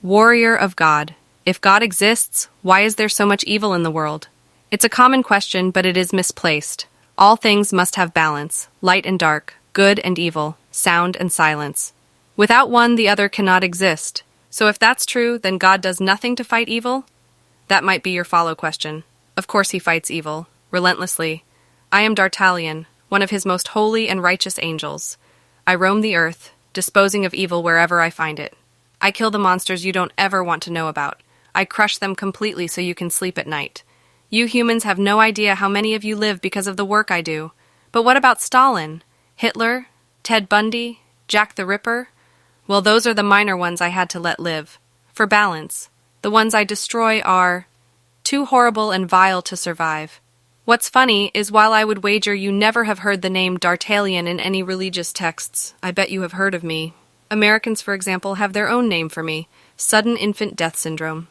Warrior of God. If God exists, why is there so much evil in the world? It's a common question, but it is misplaced. All things must have balance, light and dark, good and evil, sound and silence. Without one, the other cannot exist. So if that's true, then God does nothing to fight evil? That might be your follow question. Of course he fights evil, relentlessly. I am D'Artagnan, one of his most holy and righteous angels. I roam the earth, disposing of evil wherever I find it. I kill the monsters you don't ever want to know about. I crush them completely so you can sleep at night. You humans have no idea how many of you live because of the work I do. But what about Stalin, Hitler, Ted Bundy, Jack the Ripper? Well, those are the minor ones I had to let live. For balance. The ones I destroy are too horrible and vile to survive. What's funny is while I would wager you never have heard the name D'Artagnan in any religious texts, I bet you have heard of me. Americans, for example, have their own name for me, sudden infant death syndrome.